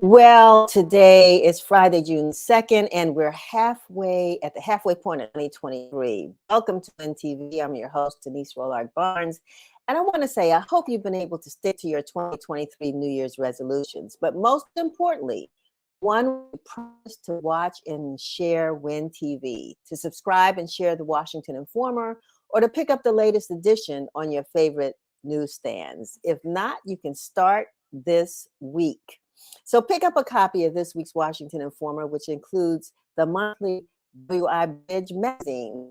Well, today is Friday, June 2nd, and we're halfway at the halfway point of 2023. Welcome to NTV. I'm your host, Denise Rollard Barnes. And I want to say, I hope you've been able to stick to your 2023 New Year's resolutions. But most importantly, one, promise to watch and share WIN TV, to subscribe and share the Washington Informer, or to pick up the latest edition on your favorite newsstands. If not, you can start this week. So pick up a copy of this week's Washington Informer, which includes the monthly WI Bridge magazine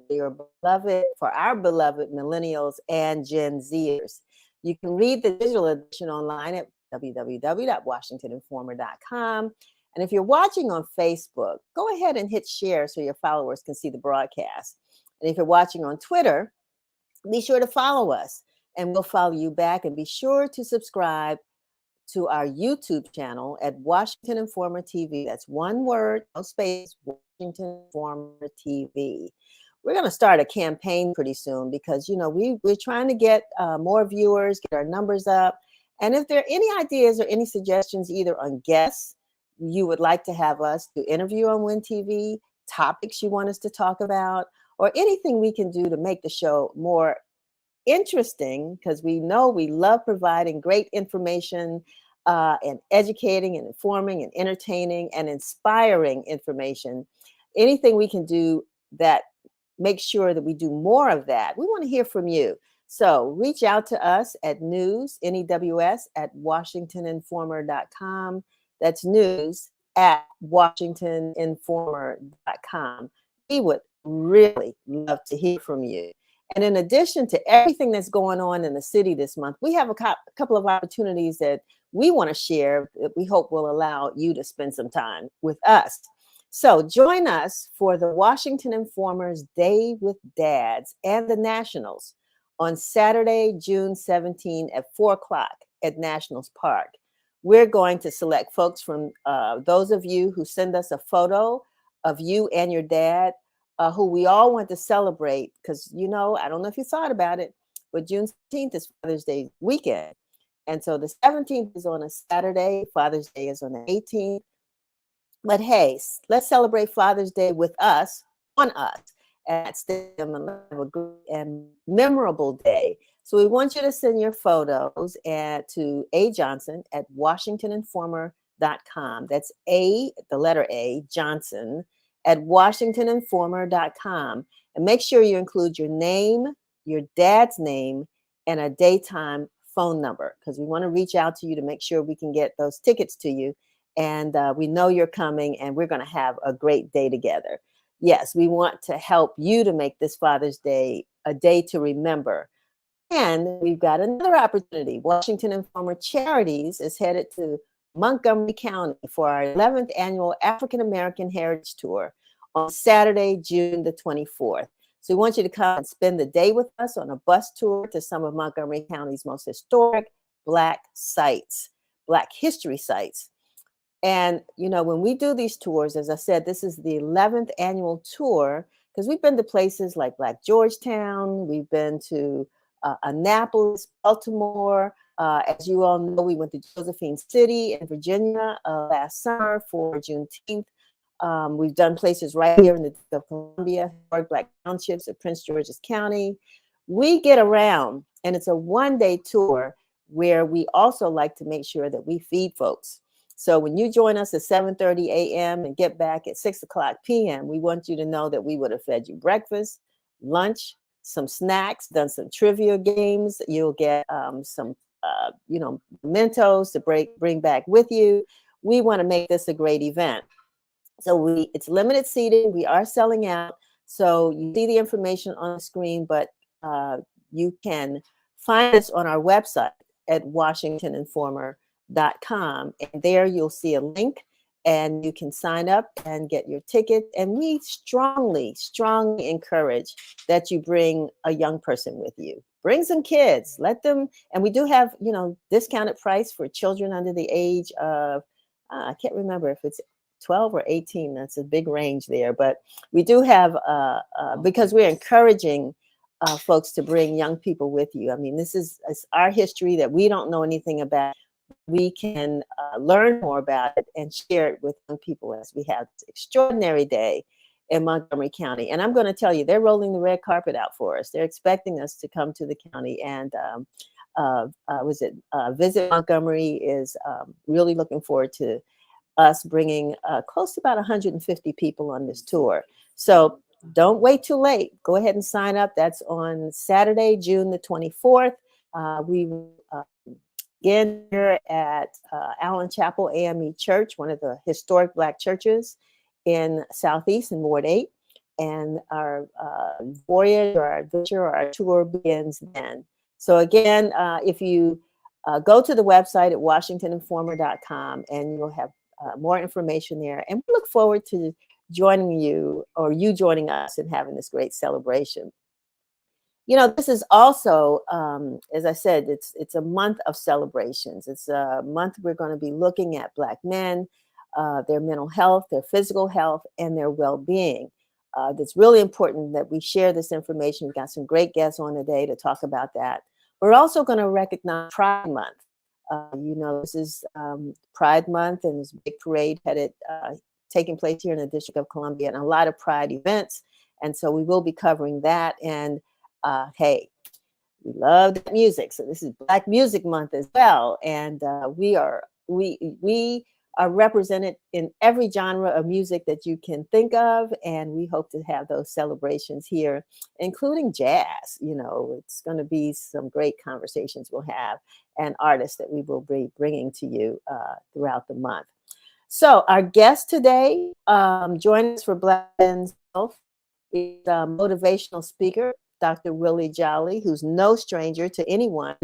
for our beloved millennials and Gen Zers. You can read the digital edition online at www.washingtoninformer.com. And if you're watching on Facebook, go ahead and hit share so your followers can see the broadcast. And if you're watching on Twitter, be sure to follow us and we'll follow you back, and be sure to subscribe to our YouTube channel at Washington Informer TV. That's one word, no space, Washington Informer TV. We're going to start a campaign pretty soon because, we're trying to get more viewers, get our numbers up. And if there are any ideas or any suggestions, either on guests you would like to have us to interview on WIN TV, topics you want us to talk about, or anything we can do to make the show more interesting, because we know we love providing great information and educating and informing and entertaining and inspiring information. Anything we can do that makes sure that we do more of that. We want to hear from you. So reach out to us at news, at washingtoninformer.com. That's news at washingtoninformer.com. We would really love to hear from you. And in addition to everything that's going on in the city this month, we have a couple of opportunities that we want to share that we hope will allow you to spend some time with us. So join us for the Washington Informer's Day with Dads and the Nationals on Saturday, June 17 at 4 o'clock at Nationals Park. We're going to select folks from those of you who send us a photo of you and your dad, who we all want to celebrate, because, I don't know if you thought about it, but June 17th is Father's Day weekend. And so the 17th is on a Saturday, Father's Day is on the 18th. But hey, let's celebrate Father's Day with us, on us, at Stadium and have a good and memorable day. So we want you to send your photos to A. Johnson at washingtoninformer.com. That's the letter A, Johnson, at washingtoninformer.com. And make sure you include your name, your dad's name, and a daytime phone number, because we want to reach out to you to make sure we can get those tickets to you. And we know you're coming, and we're going to have a great day together. Yes, we want to help you to make this Father's Day a day to remember. And we've got another opportunity. Washington Informer Charities is headed to Montgomery County for our 11th annual African American Heritage Tour on Saturday, June the 24th. So we want you to come and spend the day with us on a bus tour to some of Montgomery County's most historic Black sites, Black history sites. And, when we do these tours, as I said, this is the 11th annual tour, because we've been to places like Black Georgetown, we've been to Annapolis, Baltimore. As you all know, we went to Josephine City in Virginia last summer for Juneteenth. We've done places right here in the District of Columbia, Black townships of Prince George's County. We get around, and it's a one-day tour where we also like to make sure that we feed folks. So when you join us at 7:30 a.m. and get back at 6 o'clock p.m., we want you to know that we would have fed you breakfast, lunch, some snacks, done some trivia games. You'll get some, mementos to bring back with you. We want to make this a great event. So it's limited seating. We are selling out. So you see the information on the screen, but you can find us on our website at washingtoninformer.com. And there you'll see a link and you can sign up and get your ticket. And we strongly, strongly encourage that you bring a young person with you. Bring some kids, let them, and we do have, discounted price for children under the age of, I can't remember if it's 12 or 18. That's a big range there, but we do have, because we're encouraging folks to bring young people with you. I mean, this is our history that we don't know anything about. we can learn more about it and share it with young people as we have this extraordinary day in Montgomery County. And I'm going to tell you, they're rolling the red carpet out for us. They're expecting us to come to the county and Visit Montgomery is really looking forward to us bringing close to about 150 people on this tour. So don't wait too late. Go ahead and sign up. That's on Saturday, June the 24th. We will again here at Allen Chapel AME Church, one of the historic Black churches in Southeast in Ward 8. And our voyage or our adventure or our tour begins then. So again, if you go to the website at washingtoninformer.com and you'll have more information there. And we look forward to joining you or you joining us and having this great celebration. You know, this is also, as I said, it's a month of celebrations. It's a month we're going to be looking at Black men, their mental health, their physical health, and their well-being. It's really important that we share this information. We've got some great guests on today to talk about that. We're also going to recognize Pride Month. You know, this is Pride Month, and there's a big parade taking place here in the District of Columbia, and a lot of Pride events. And so we will be covering that. And hey, we love that music. So this is Black Music Month as well. And we are represented in every genre of music that you can think of. And we hope to have those celebrations here, including jazz. You know, it's going to be some great conversations we'll have and artists that we will be bringing to you throughout the month. So our guest today, joining us for Black Men's Health, is a motivational speaker, Dr. Willie Jolley, who's no stranger to anyone.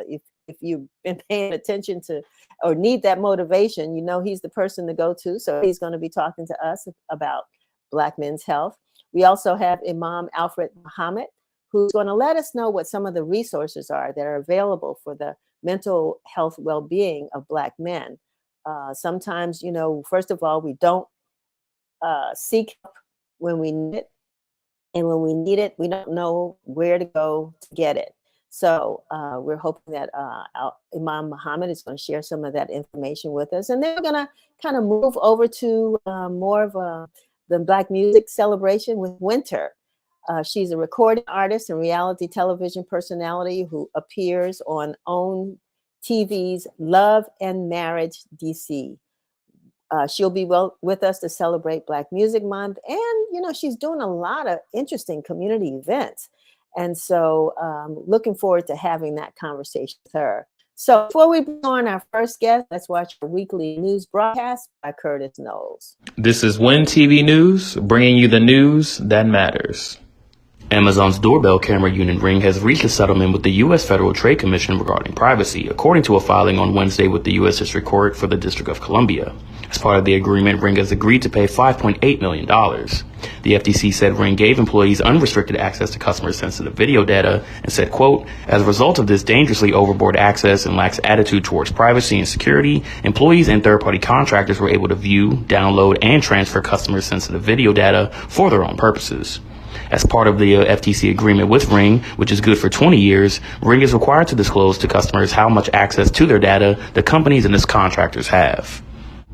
If you've been paying attention to or need that motivation, you know he's the person to go to. So he's going to be talking to us about Black men's health. We also have Imam Alfred Muhammad, who's going to let us know what some of the resources are that are available for the mental health well-being of Black men. Sometimes, you know, first of all, we don't seek help when we need it. And when we need it, we don't know where to go to get it. So we're hoping that Imam Muhammad is going to share some of that information with us. And then we're going to kind of move over to more of the Black music celebration with Winter. She's a recording artist and reality television personality who appears on OWN TV's Love and Marriage DC. She'll be with us to celebrate Black Music Month. And, you know, she's doing a lot of interesting community events. And so looking forward to having that conversation with her. So before we bring on our first guest, let's watch our weekly news broadcast by Curtis Knowles. This is WIN TV News, bringing you the news that matters. Amazon's doorbell camera unit Ring has reached a settlement with the U.S. Federal Trade Commission regarding privacy, according to a filing on Wednesday with the U.S. District Court for the District of Columbia. As part of the agreement, Ring has agreed to pay $5.8 million. The FTC said Ring gave employees unrestricted access to customer-sensitive video data and said, quote, as a result of this dangerously overboard access and lax attitude towards privacy and security, employees and third-party contractors were able to view, download, and transfer customer-sensitive video data for their own purposes. As part of the FTC agreement with Ring, which is good for 20 years, Ring is required to disclose to customers how much access to their data the companies and its contractors have.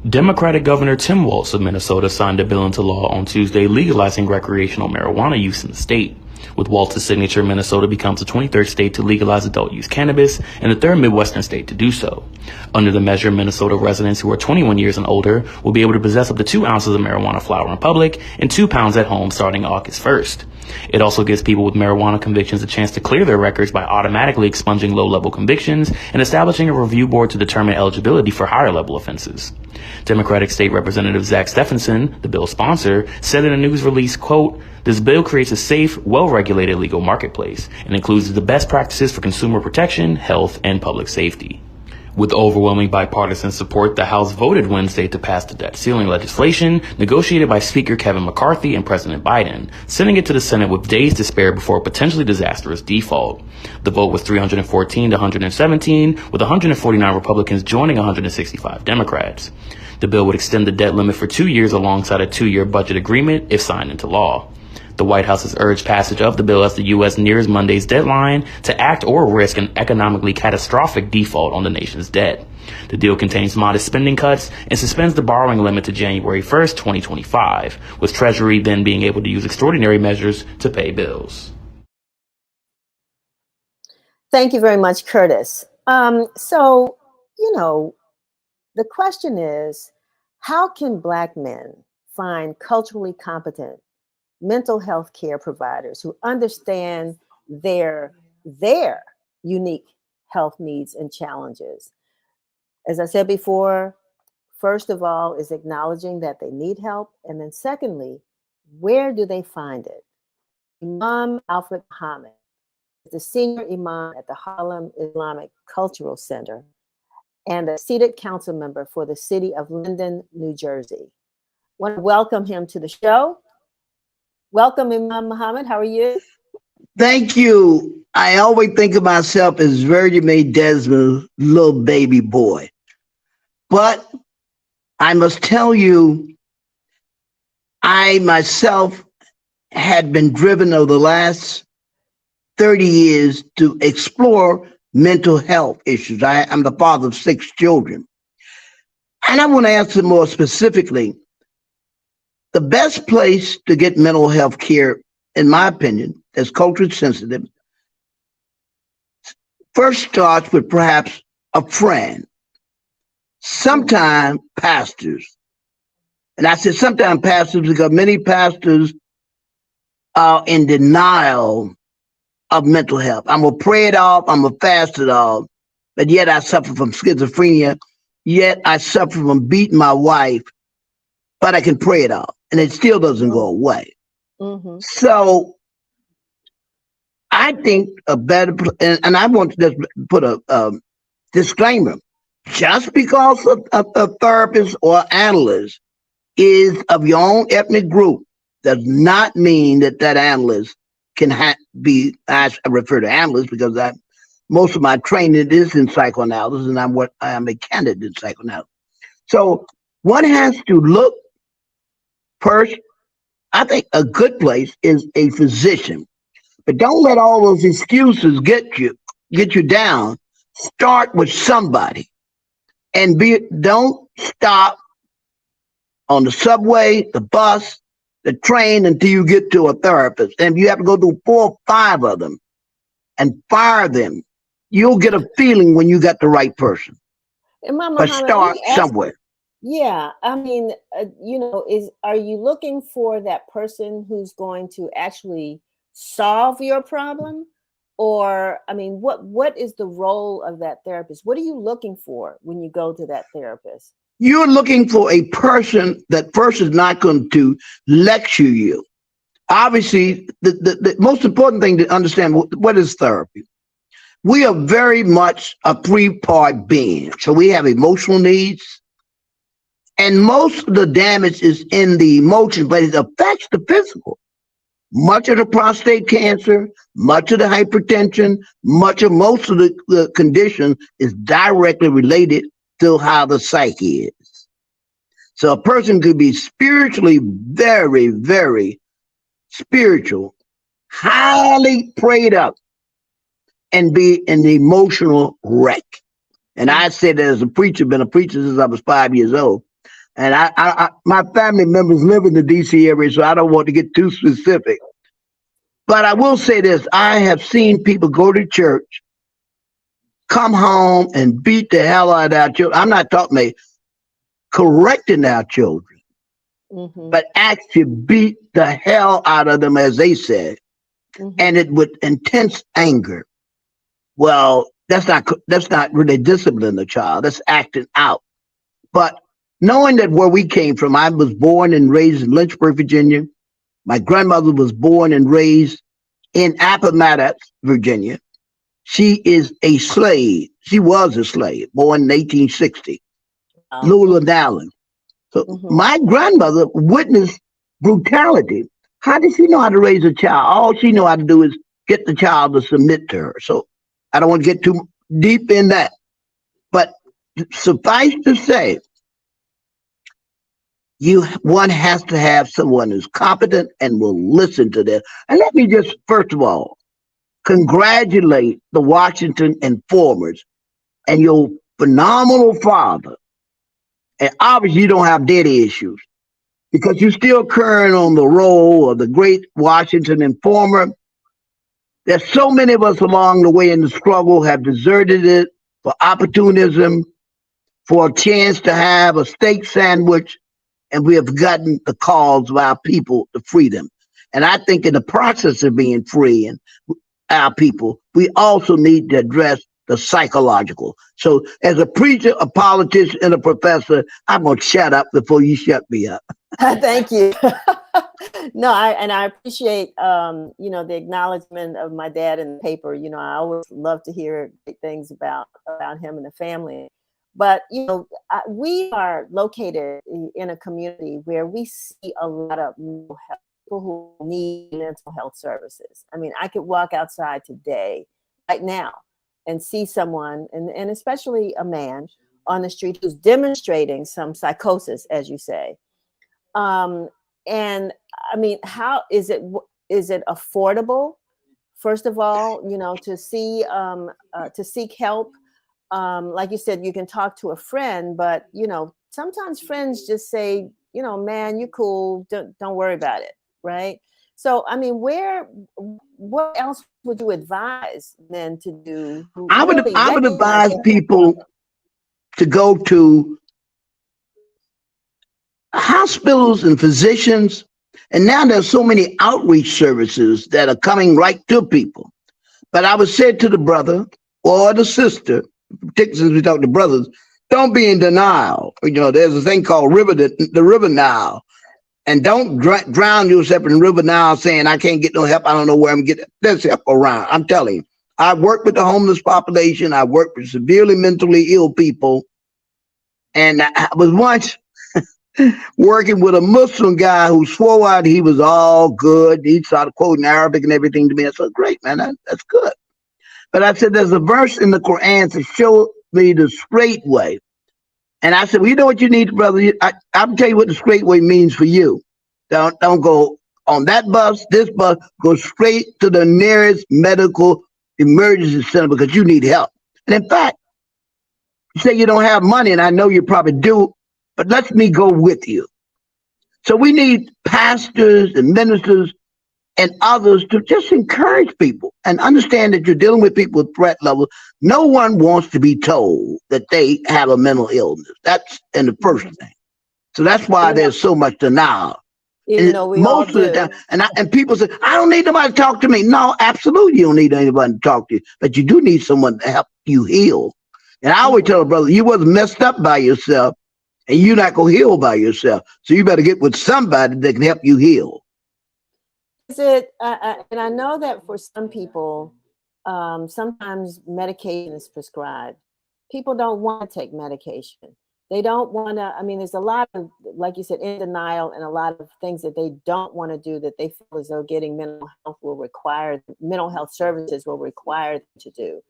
Democratic Governor Tim Walz of Minnesota signed a bill into law on Tuesday legalizing recreational marijuana use in the state. With Walz's signature, Minnesota becomes the 23rd state to legalize adult use cannabis and the third Midwestern state to do so. Under the measure, Minnesota residents who are 21 years and older will be able to possess up to 2 ounces of marijuana flower in public and 2 pounds at home starting August 1st. It also gives people with marijuana convictions a chance to clear their records by automatically expunging low-level convictions and establishing a review board to determine eligibility for higher-level offenses. Democratic State Representative Zach Stephenson, the bill's sponsor, said in a news release, quote, this bill creates a safe, well-regulated legal marketplace and includes the best practices for consumer protection, health, and public safety. With overwhelming bipartisan support, the House voted Wednesday to pass the debt ceiling legislation negotiated by Speaker Kevin McCarthy and President Biden, sending it to the Senate with days to spare before a potentially disastrous default. The vote was 314 to 117, with 149 Republicans joining 165 Democrats. The bill would extend the debt limit for 2 years alongside a 2-year budget agreement if signed into law. The White House has urged passage of the bill as the U.S. nears Monday's deadline to act or risk an economically catastrophic default on the nation's debt. The deal contains modest spending cuts and suspends the borrowing limit to January 1st, 2025, with Treasury then being able to use extraordinary measures to pay bills. Thank you very much, Curtis. So, the question is, how can Black men find culturally competent mental health care providers who understand their unique health needs and challenges? As I said before, first of all is acknowledging that they need help. And then secondly, where do they find it? Imam Alfred Muhammad is the senior imam at the Harlem Islamic Cultural Center and a seated council member for the city of Linden, New Jersey. I want to welcome him to the show. Welcome, Imam Muhammad. How are you? Thank you. I always think of myself as Virgin May Desmond's little baby boy. But I must tell you, I myself had been driven over the last 30 years to explore mental health issues. I'm the father of 6 children. And I want to answer more specifically. The best place to get mental health care, in my opinion, that's culturally sensitive, first starts with perhaps a friend, sometimes pastors. And I said sometimes pastors because many pastors are in denial of mental health. I'm going to pray it off, I'm going to fast it off, but yet I suffer from schizophrenia, yet I suffer from beating my wife, but I can pray it off, and it still doesn't go away. Mm-hmm. So I think a better, and I want to just put a disclaimer, just because a therapist or analyst is of your own ethnic group does not mean that analyst can be, I refer to analysts because most of my training is in psychoanalysis, and I'm a candidate in psychoanalysis. So one has to look first. I think a good place is a physician, but don't let all those excuses get you down. Start with somebody, and don't stop on the subway, the bus, the train until you get to a therapist. And if you have to go through 4 or 5 of them and fire them, you'll get a feeling when you got the right person. But start somewhere. Yeah, I mean, are you looking for that person who's going to actually solve your problem? Or, I mean, what is the role of that therapist? What are you looking for when you go to that therapist? You're looking for a person that first is not going to lecture you. Obviously, the most important thing to understand, what is therapy? We are very much a 3-part being. So we have emotional needs, and most of the damage is in the emotion, but it affects the physical. Much of the prostate cancer, much of the hypertension, most of the condition is directly related to how the psyche is. So a person could be spiritually very, very spiritual, highly prayed up, and be an emotional wreck. And I said that as a preacher, been a preacher since I was 5 years old. And my family members live in the DC area, so I don't want to get too specific. But I will say this, I have seen people go to church, come home and beat the hell out of our children. I'm not talking about correcting our children, but actually beat the hell out of them, as they said, and it with intense anger. Well, that's not really disciplining the child. That's acting out. But knowing that where we came from, I was born and raised in Lynchburg, Virginia. My grandmother was born and raised in Appomattox, Virginia. She is a slave. She was a slave, born in 1860. Lula Allen. So my grandmother witnessed brutality. How did she know how to raise a child? All she knew how to do is get the child to submit to her. So I don't want to get too deep in that. But suffice to say, one has to have someone who's competent and will listen to them. And let me just, first of all, congratulate the Washington informers and your phenomenal father. And obviously you don't have daddy issues because you're still current on the role of the great Washington informer. There's so many of us along the way in the struggle have deserted it for opportunism, for a chance to have a steak sandwich, and we have gotten the cause of our people to freedom. And I think in the process of being free and our people, we also need to address the psychological. So as a preacher, a politician, and a professor, I'm going to shut up before you shut me up. Thank you. No, I appreciate, the acknowledgement of my dad in the paper. I always love to hear great things about him and the family. But, we are located in a community where we see a lot of mental health, people who need mental health services. I mean, I could walk outside today, right now, and see someone, and especially a man on the street who's demonstrating some psychosis, as you say. And I mean, how is it affordable? First of all, to seek help. Like you said, you can talk to a friend, but sometimes friends just say, man, you're cool. Don't worry about it. Right. So, I mean, what else would you advise men to do? I would advise people to go to hospitals and physicians. And now there's so many outreach services that are coming right to people. But I would say to the brother or the sister, particularly since we talk to brothers, don't be in denial. There's a thing called the River Nile. And don't drown yourself in the River Nile saying, I can't get no help. I don't know where I'm getting. There's help around. I'm telling you. I work with the homeless population. I work with severely mentally ill people. And I was once working with a Muslim guy who swore out he was all good. He started quoting Arabic and everything to me. I said, great, man, that's good. But I said, there's a verse in the Quran to show me the straight way. And I said, well, you know what you need, brother? I'll tell you what the straight way means for you. Don't go on that bus, this bus, go straight to the nearest medical emergency center because you need help. And in fact, you say you don't have money, and I know you probably do, but let me go with you. So we need pastors and ministers and others to just encourage people and understand that you're dealing with people with threat levels. No one wants to be told that they have a mental illness. That's in the first thing. So that's why there's so much denial. Even though we most of the time, and people say, I don't need nobody to talk to me. No, absolutely you don't need anybody to talk to you, but you do need someone to help you heal. And I always tell a brother, you wasn't messed up by yourself, and you're not going to heal by yourself. So you better get with somebody that can help you heal. Is it, and I know that for some people, sometimes medication is prescribed. People don't want to take medication. They don't want to, I mean, there's a lot of, like you said, in denial and a lot of things that they don't want to do that they feel as though getting mental health services will require them to do.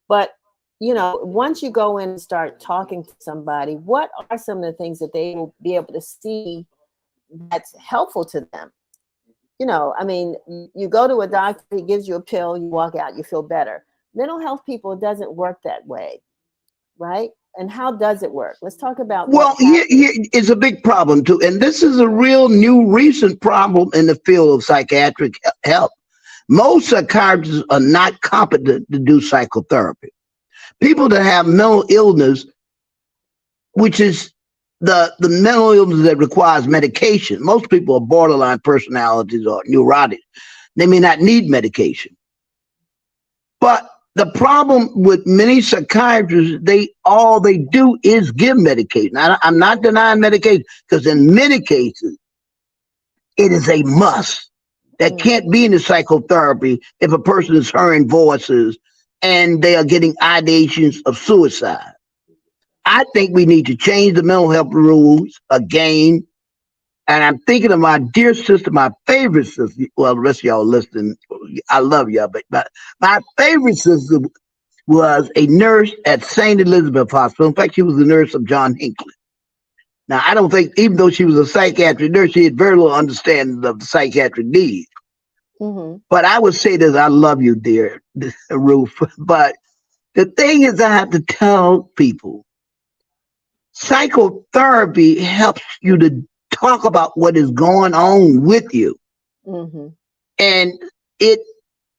But, once you go in and start talking to somebody, what are some of the things that they will be able to see that's helpful to them? I mean, you go to a doctor, he gives you a pill, you walk out, you feel better. Mental health people, it doesn't work that way, right? And how does it work? Let's talk about. Well, here is a big problem too. And this is a real new recent problem in the field of psychiatric help. Most psychiatrists are not competent to do psychotherapy. People that have mental illness, which is the mental illness that requires medication. Most people are borderline personalities or neurotic. They may not need medication. But the problem with many psychiatrists, all they do is give medication. I'm not denying medication, because in many cases, it is a must. That can't be in the psychotherapy if a person is hearing voices and they are getting ideations of suicide. I think we need to change the mental health rules again. And I'm thinking of my dear sister, my favorite sister. Well, the rest of y'all listening, I love y'all, but my favorite sister was a nurse at St. Elizabeth Hospital. In fact, she was the nurse of John Hinckley. Now, I don't think, even though she was a psychiatric nurse, she had very little understanding of the psychiatric needs. Mm-hmm. But I would say this, I love you, dear Ruth. But the thing is, I have to tell people, psychotherapy helps you to talk about what is going on with you. Mm-hmm. And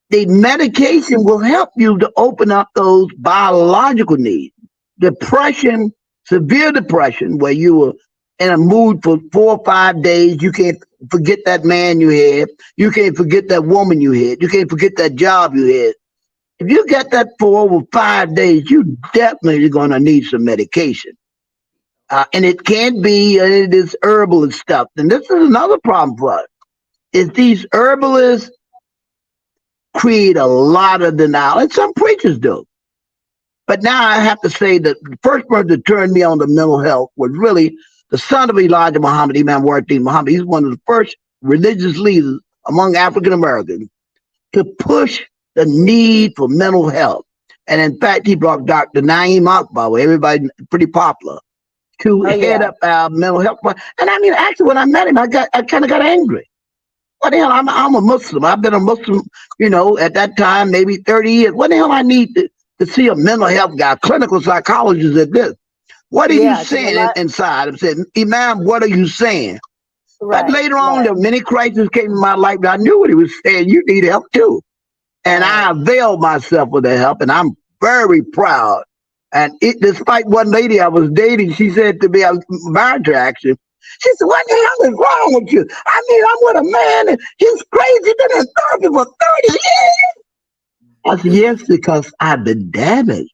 the medication will help you to open up those biological needs. Depression, severe depression, where you were in a mood for 4 or 5 days, you can't forget that man you had, you can't forget that woman you had, you can't forget that job you had. If you get that for over 5 days, you definitely going to need some medication. And it can't be this herbalist stuff. And this is another problem for us, is these herbalists create a lot of denial, and some preachers do. But now I have to say that the first person that turned me on to mental health was really the son of Elijah Muhammad, Imam Wardeen Muhammad. He's one of the first religious leaders among African Americans to push the need for mental health. And in fact, he brought Dr. Naeem Akbar, where everybody pretty popular, to head up our mental health. And I mean, actually, when I met him, I kind of got angry. What the hell? I'm a Muslim. I've been a Muslim, at that time, maybe 30 years. What the hell I need to see a mental health guy, clinical psychologist at this? What are you saying inside? I'm saying, Imam, what are you saying? Right, but later on, there many crises came in my life. I knew what he was saying. You need help too. And I availed myself with the help, and I'm very proud. And despite one lady I was dating, she said to me, I was married to her actually. She said, what the hell is wrong with you? I mean, I'm with a man and he's crazy, been in therapy for 30 years. I said, yes, because I've been damaged.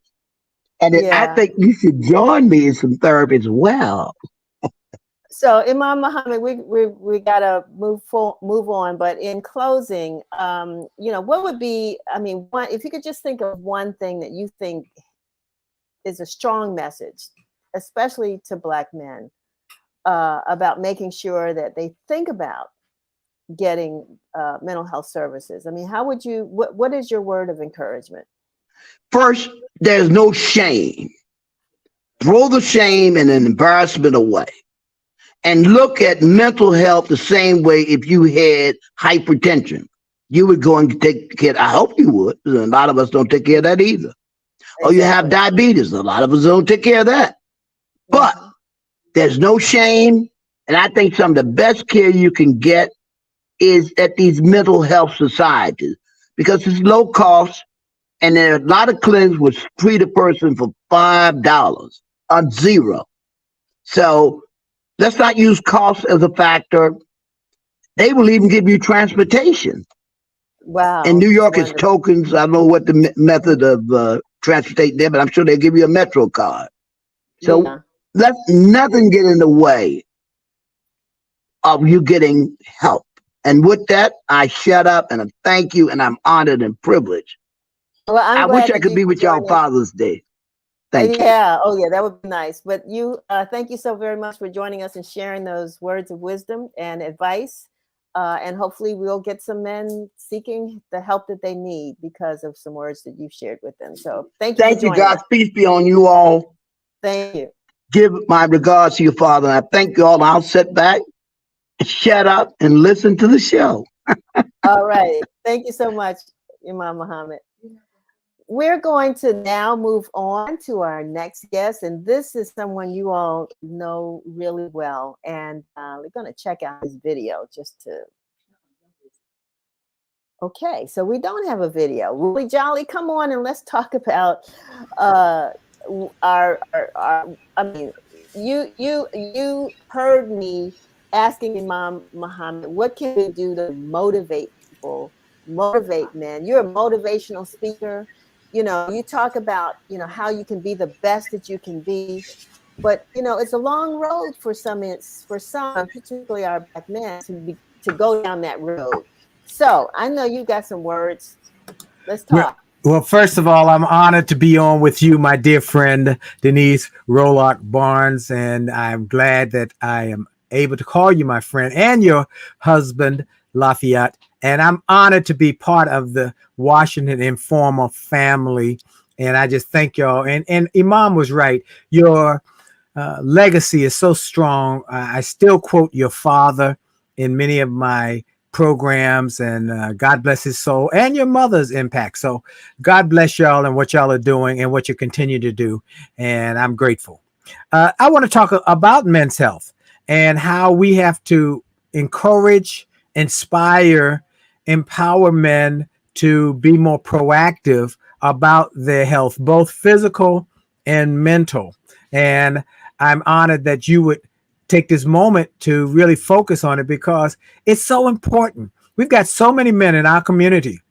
And I think you should join me in some therapy as well. So, Imam Muhammad, we gotta move on. But in closing, what would be? I mean, if you could just think of one thing that you think is a strong message, especially to Black men, about making sure that they think about getting mental health services. I mean, how would you? What is your word of encouragement? First, there's no shame. Throw the shame and embarrassment away. And look at mental health the same way if you had hypertension. You would go and take care. I hope you would. A lot of us don't take care of that either. Exactly. Or you have diabetes. A lot of us don't take care of that. But there's no shame. And I think some of the best care you can get is at these mental health societies, because it's low cost. And there are a lot of clinics which treat a person for $5 on zero. So let's not use cost as a factor. They will even give you transportation. Wow. In New York, it's tokens. I don't know what the method of transportation there, but I'm sure they'll give you a Metro card. So let nothing get in the way of you getting help. And with that, I shut up and I thank you, and I'm honored and privileged. Well, I wish I could be with y'all Father's Day. Thank you. Yeah. Oh, yeah. That would be nice. But thank you so very much for joining us and sharing those words of wisdom and advice. And hopefully we'll get some men seeking the help that they need because of some words that you've shared with them. So thank you. Thank you. God's peace be on you all. Thank you. Give my regards to your father. And I thank you all. I'll sit back, shut up, and listen to the show. All right. Thank you so much, Imam Muhammad. We're going to now move on to our next guest, and this is someone you all know really well, and we're going to check out his video just to. Okay, so we don't have a video. Really Jolly, come on and let's talk about our I mean, you heard me asking Imam Muhammad, what can we do to motivate people, motivate men? You're a motivational speaker. You talk about, how you can be the best that you can be, but, it's a long road for some, particularly our Black men, to go down that road. So I know you got some words. Let's talk. Well, first of all, I'm honored to be on with you, my dear friend, Denise Rolock Barnes, and I'm glad that I am able to call you my friend and your husband, Lafayette. And I'm honored to be part of the Washington Informer family. And I just thank y'all. And Imam was right. Your legacy is so strong. I still quote your father in many of my programs, and God bless his soul, and your mother's impact. So God bless y'all and what y'all are doing and what you continue to do. And I'm grateful. I want to talk about men's health and how we have to encourage, inspire, empower men to be more proactive about their health, both physical and mental. And I'm honored that you would take this moment to really focus on it because it's so important. We've got so many men in our community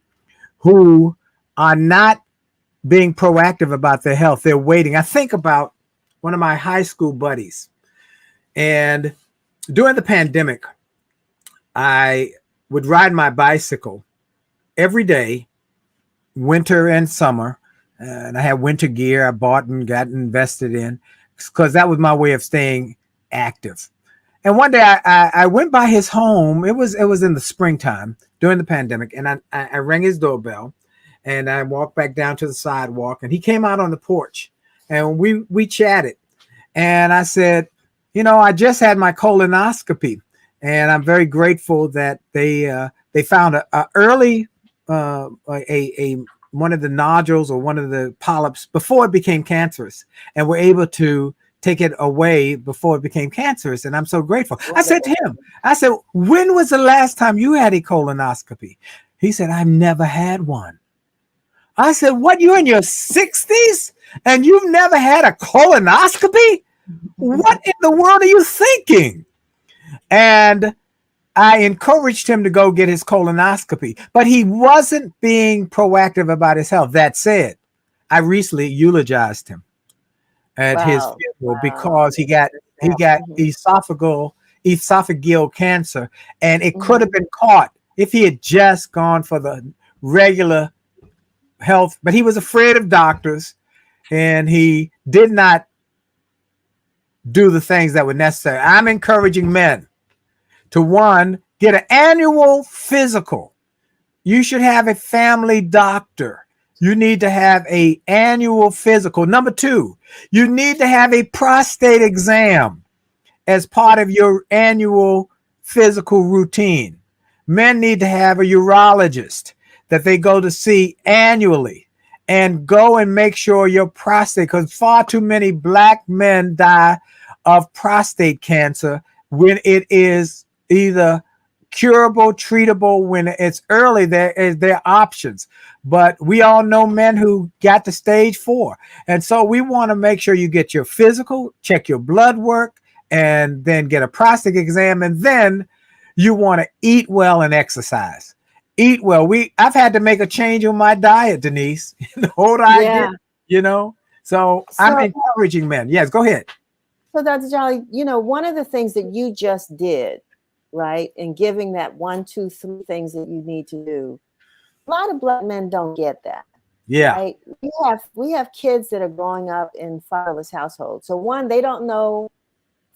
who are not being proactive about their health. They're waiting. I think about one of my high school buddies, and during the pandemic, I would ride my bicycle every day, winter and summer. And I had winter gear I bought and got invested in because that was my way of staying active. And one day I went by his home. It was in the springtime during the pandemic. And I rang his doorbell and I walked back down to the sidewalk and he came out on the porch and we chatted. And I said, I just had my colonoscopy and I'm very grateful that they found a early one of the nodules or one of the polyps before it became cancerous, and were able to take it away before it became cancerous. And I'm so grateful. I said to him, when was the last time you had a colonoscopy? He said, I've never had one. I said, what, you're in your 60s and you've never had a colonoscopy? What in the world are you thinking? And I encouraged him to go get his colonoscopy, but he wasn't being proactive about his health. That said, I recently eulogized him at his funeral because he got esophageal cancer, and it could have been caught if he had just gone for the regular health, but he was afraid of doctors and he did not do the things that were necessary. I'm encouraging men to, one, get an annual physical. You should have a family doctor. You need to have an annual physical. Number two, you need to have a prostate exam as part of your annual physical routine. Men need to have a urologist that they go to see annually and go and make sure your prostate, because far too many Black men die of prostate cancer when it is either curable, treatable. When it's early, there are options. But we all know men who got to stage 4. And so we want to make sure you get your physical, check your blood work, and then get a prostate exam. And then you want to eat well and exercise. Eat well. I've had to make a change in my diet, Denise. The older I get, So I'm encouraging men. Yes, go ahead. So Dr. Jolly, one of the things that you just did, right, in giving that 1, 2, 3 things that you need to do, a lot of Black men don't get that. Yeah. Right? We have kids that are growing up in fatherless households. So one, they don't know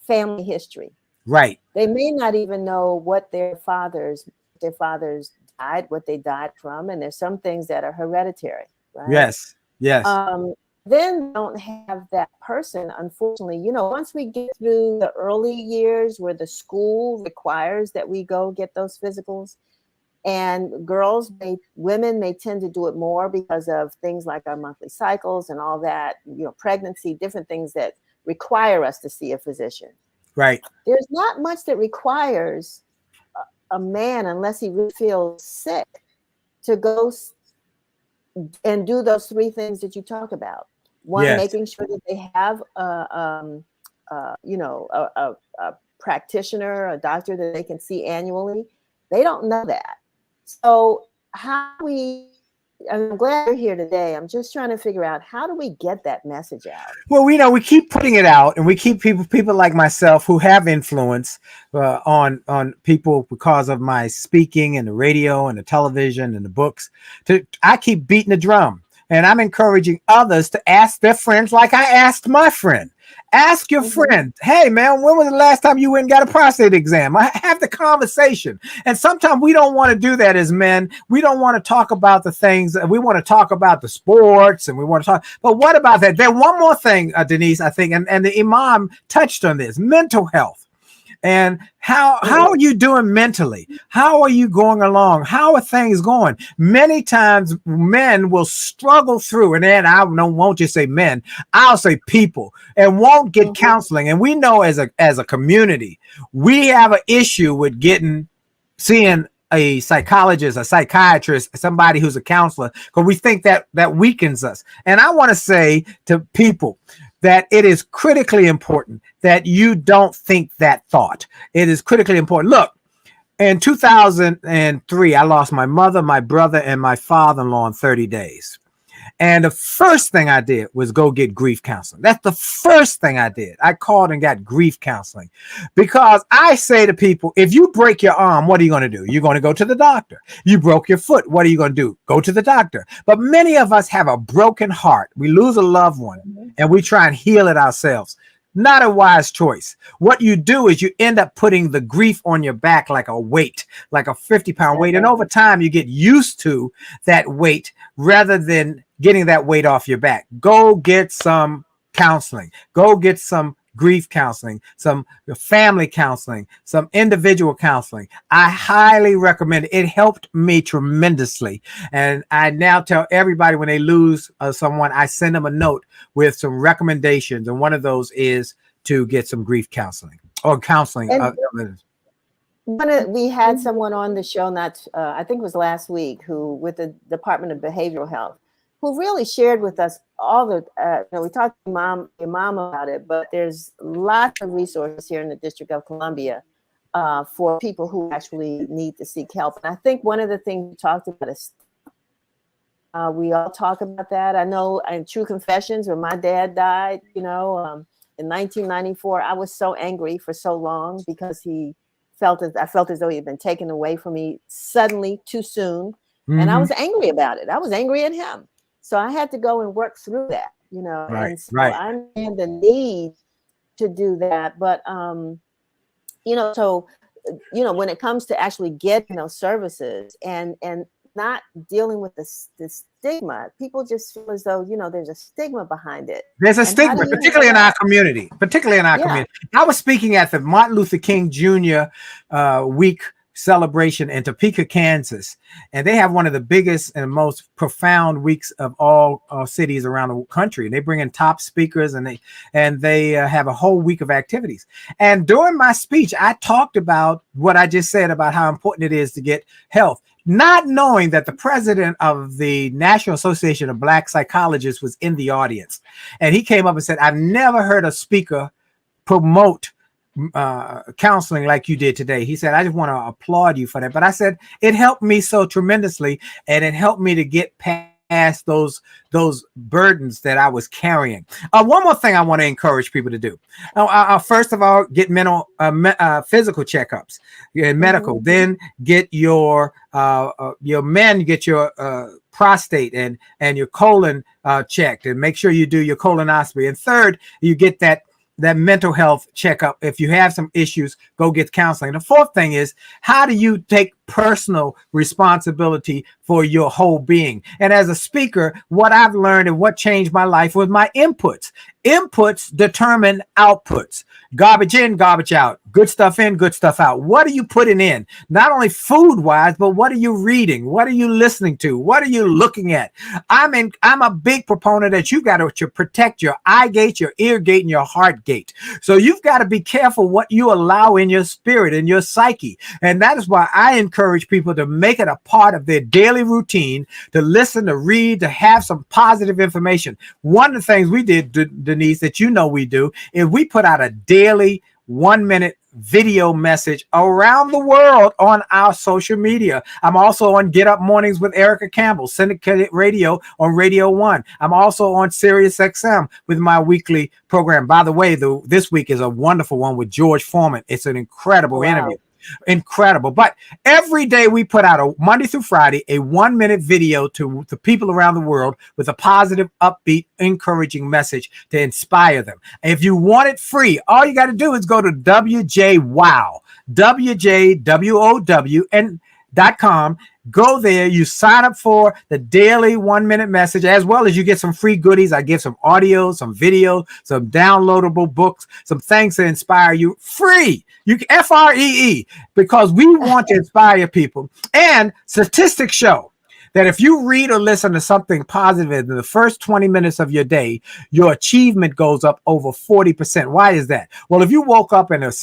family history. Right. They may not even know what their fathers died, what they died from, and there's some things that are hereditary. Right? Yes. Then don't have that person, unfortunately. Once we get through the early years where the school requires that we go get those physicals, and women may tend to do it more because of things like our monthly cycles and all that, pregnancy, different things that require us to see a physician. Right. There's not much that requires a man, unless he really feels sick, to go and do those 3 things that you talk about. One, making sure that they have a practitioner, a doctor that they can see annually. They don't know that. So I'm glad you're here today. I'm just trying to figure out, how do we get that message out? Well, we keep putting it out, and we keep people like myself who have influence on people because of my speaking and the radio and the television and the books. I keep beating the drum, and I'm encouraging others to ask their friends, like I asked my friend. Ask your friend, hey man, when was the last time you went and got a prostate exam? Have the conversation. And sometimes we don't want to do that as men. We don't want to talk about the things. We want to talk about the sports and we want to talk. But what about that? There's one more thing, Denise, I think, and the Imam touched on this, mental health. And how are you doing mentally? How are you going along? How are things going? Many times men will struggle through, and then won't just say men, I'll say people, and won't get counseling. And we know as a community, we have an issue with seeing a psychologist, a psychiatrist, somebody who's a counselor, because we think that weakens us. And I want to say to people that it is critically important that you don't think that thought. It is critically important. Look, in 2003, I lost my mother, my brother, and my father-in-law in 30 days. And the first thing I did was go get grief counseling. That's the first thing I did. I called and got grief counseling because I say to people, if you break your arm, what are you going to do? You're going to go to the doctor. You broke your foot. What are you going to do? Go to the doctor. But many of us have a broken heart. We lose a loved one and we try and heal it ourselves. Not a wise choice. What you do is you end up putting the grief on your back like a weight, like a 50-pound weight. And over time, you get used to that weight rather than getting that weight off your back. Go get some counseling. Go get some grief counseling, some family counseling, some individual counseling. I highly recommend it. It helped me tremendously. And I now tell everybody when they lose someone, I send them a note with some recommendations. And one of those is to get some grief counseling or counseling. We had someone on the show, I think it was last week, who with the Department of Behavioral Health, who really shared with us all the, we talked to your mom about it, but there's lots of resources here in the District of Columbia for people who actually need to seek help. And I think one of the things we talked about is we all talk about that. I know in True Confessions, when my dad died, in 1994, I was so angry for so long because I felt as though he had been taken away from me suddenly too soon. And I was angry about it. I was angry at him. So I had to go and work through that, Right, and so right. I understand the need to do that. But, when it comes to actually getting those services and not dealing with the stigma, people just feel as though, there's a stigma behind it. There's a stigma, particularly in our community, community. I was speaking at the Martin Luther King Jr. Week celebration in Topeka, Kansas, and they have one of the biggest and most profound weeks of all cities around the country. And they bring in top speakers, and they have a whole week of activities. And during my speech, I talked about what I just said about how important it is to get health, not knowing that the president of the National Association of Black Psychologists was in the audience, and he came up and said, "I've never heard a speaker promote counseling like you did today." He said, "I just want to applaud you for that." But I said, it helped me so tremendously, and it helped me to get past those burdens that I was carrying. One more thing I want to encourage people to do. First of all, get physical checkups, medical. Then get your prostate and your colon checked, and make sure you do your colonoscopy. And third, you get that mental health checkup. If you have some issues, go get counseling. The fourth thing is, how do you take personal responsibility for your whole being? And as a speaker, what I've learned and what changed my life was my inputs. Inputs determine outputs. Garbage in, garbage out. Good stuff in, good stuff out. What are you putting in? Not only food-wise, but what are you reading? What are you listening to? What are you looking at? I'm a big proponent that you got to protect your eye gate, your ear gate, and your heart gate. So you've got to be careful what you allow in your spirit and your psyche. And that is why I encourage people to make it a part of their daily routine, to listen, to read, to have some positive information. One of the things we did, Denise, that we do, is we put out a daily 1-minute video message around the world on our social media. I'm also on Get Up Mornings with Erica Campbell, syndicated radio on Radio 1. I'm also on Sirius XM with my weekly program. By the way, this week is a wonderful one with George Foreman. It's an incredible interview. incredible. But every day we put out a Monday through Friday, a 1-minute video to the people around the world with a positive, upbeat, encouraging message to inspire them. And if you want it free, all you got to do is go to WJWOW.com. Go there, you sign up for the daily 1-minute message, as well as you get some free goodies. I give some audio, some video, some downloadable books, some things to inspire you free. You can FREE, because we want to inspire people. And statistics show that if you read or listen to something positive in the first 20 minutes of your day, your achievement goes up over 40%. Why is that? Well, if you woke up and it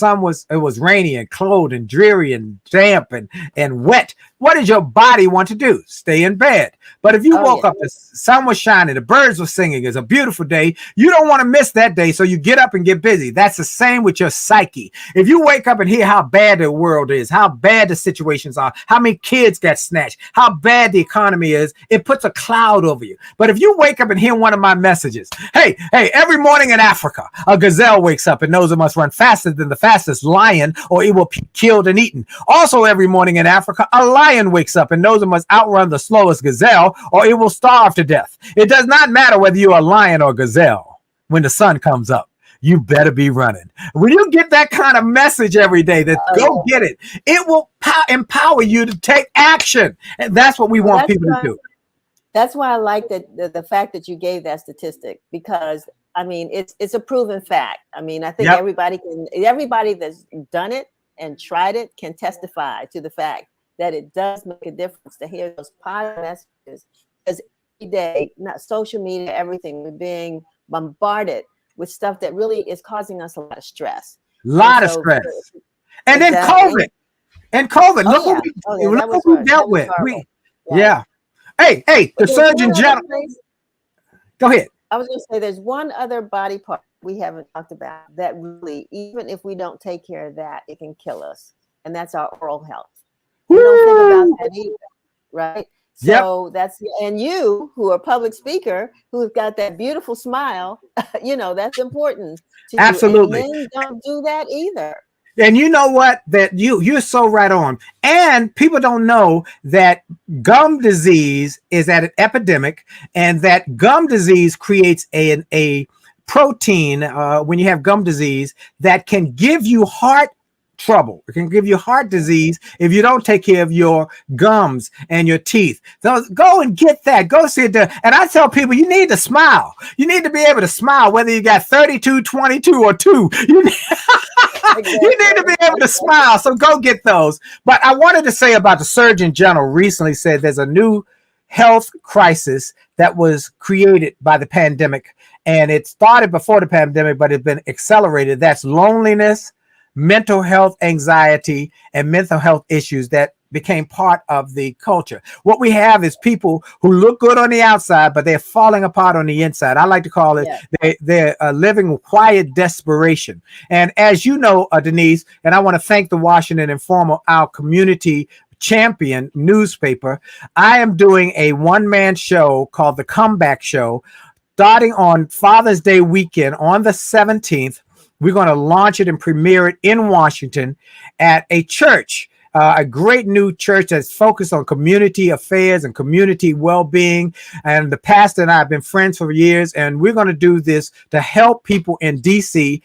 was rainy and cold and dreary and damp and wet, what does your body want to do? Stay in bed. But if you woke up, the sun was shining, the birds were singing, it's a beautiful day, you don't want to miss that day, so you get up and get busy. That's the same with your psyche. If you wake up and hear how bad the world is, how bad the situations are, how many kids got snatched, how bad the economy is, it puts a cloud over you. But if you wake up and hear one of my messages, hey, every morning in Africa, a gazelle wakes up and knows it must run faster than the fastest lion or it will be killed and eaten. Also, every morning in Africa, a lion wakes up and knows it must outrun the slowest gazelle or it will starve to death. It does not matter whether you're a lion or gazelle. When the sun comes up, you better be running. When you get that kind of message every day, that go get it, it will empower you to take action. And that's what we want people to do. That's why I like the fact that you gave that statistic, because I mean, it's a proven fact. I mean, I think everybody that's done it and tried it can testify to the fact that it does make a difference to hear those positive messages. Because every day, not social media, everything, we're being bombarded with stuff that really is causing us a lot of stress. And then COVID. Look what we dealt with. Hey, the Surgeon General. Go ahead. I was going to say there's one other body part we haven't talked about that really, even if we don't take care of that, it can kill us. And that's our oral health. We don't think about that either, right? So that's, and you who are a public speaker who've got that beautiful smile, that's important to Absolutely. you. And men don't do that either. And you know what? That you're so right on. And people don't know that gum disease is at an epidemic, and that gum disease creates a protein when you have gum disease that can give you heart trouble. It can give you heart disease if you don't take care of your gums and your teeth. So go and get that. Go see it there. And I tell people, you need to smile. You need to be able to smile, whether you got 32, 22, or 2. You need to be able to smile. So go get those. But I wanted to say about the Surgeon General recently said there's a new health crisis that was created by the pandemic. And it started before the pandemic, but it's been accelerated. That's loneliness, mental health, anxiety, and mental health issues that became part of the culture. What we have is people who look good on the outside, but they're falling apart on the inside. I like to call it they're living quiet desperation. And as you know, Denise, and I want to thank the Washington Informer, our community champion newspaper, I am doing a one-man show called The Comeback Show, starting on Father's Day weekend on the 17th. We're going to launch it and premiere it in Washington at a church, a great new church that's focused on community affairs and community well-being. And the pastor and I have been friends for years, and we're going to do this to help people in DC.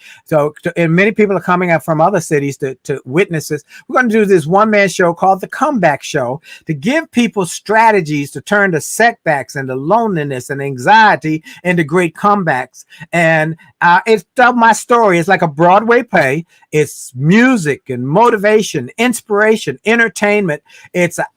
And many people are coming out from other cities to witness this. We're going to do this one-man show called The Comeback Show to give people strategies to turn the setbacks and the loneliness and anxiety into great comebacks. And it's my story. It's like a Broadway play. It's music and motivation, inspiration, entertainment. It's a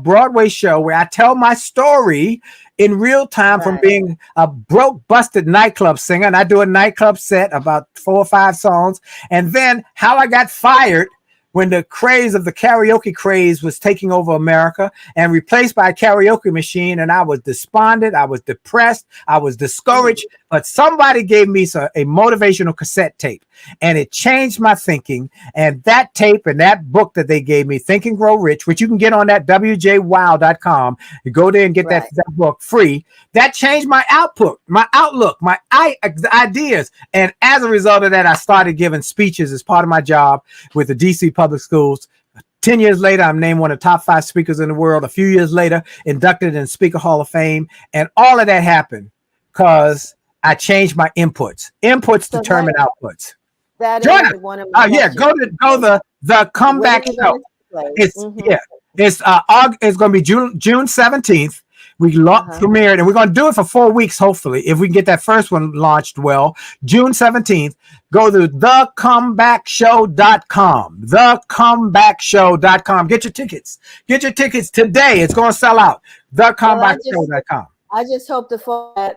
Broadway show where I tell my story in real time from being a broke, busted nightclub singer. And I do a nightclub set, about 4 or 5 songs. And then how I got fired when the craze of the karaoke craze was taking over America and replaced by a karaoke machine. And I was despondent. I was depressed. I was discouraged. But somebody gave me a motivational cassette tape, and it changed my thinking. And that tape and that book that they gave me, Think and Grow Rich, which you can get on that WJWow.com. You go there and get that book free. That changed my outlook, my ideas. And as a result of that, I started giving speeches as part of my job with the DC Public Public Schools. 10 years later, I'm named one of the top 5 speakers in the world. A few years later, inducted in Speaker Hall of Fame. And all of that happened because I changed my inputs. Inputs So determine outputs. that Join is us. one of my Yeah, questions. go the comeback When is it show. gonna take place? It's Mhm. it's going to be June 17th. We premiered, and we're going to do it for 4 weeks, hopefully, if we can get that first one launched well. June 17th, go to thecomebackshow.com. Thecomebackshow.com. Get your tickets. Get your tickets today. It's going to sell out. Thecomebackshow.com. I just hope the folks that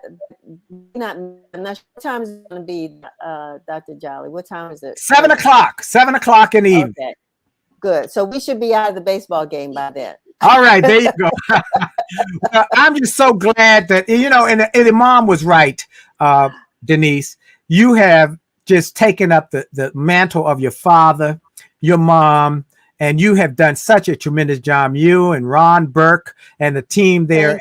I'm not sure what time is it going to be, Dr. Jolly. What time is it? 7 o'clock. 7 o'clock in the evening. Okay, good. So we should be out of the baseball game by then. All right, there you go. Well, I'm just so glad that, and Mom was right, Denise. You have just taken up the mantle of your father, your mom, and you have done such a tremendous job. You and Ron Burke and the team there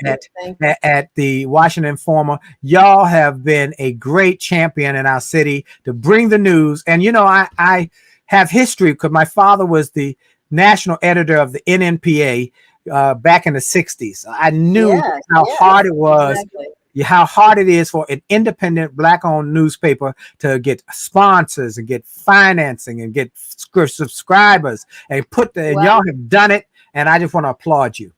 at the Washington Informer, y'all have been a great champion in our city to bring the news. And, I have history because my father was the national editor of the NNPA back in the 60s. I knew how hard it was, how hard it is for an independent Black-owned newspaper to get sponsors and get financing and get subscribers and and y'all have done it. And I just want to applaud you.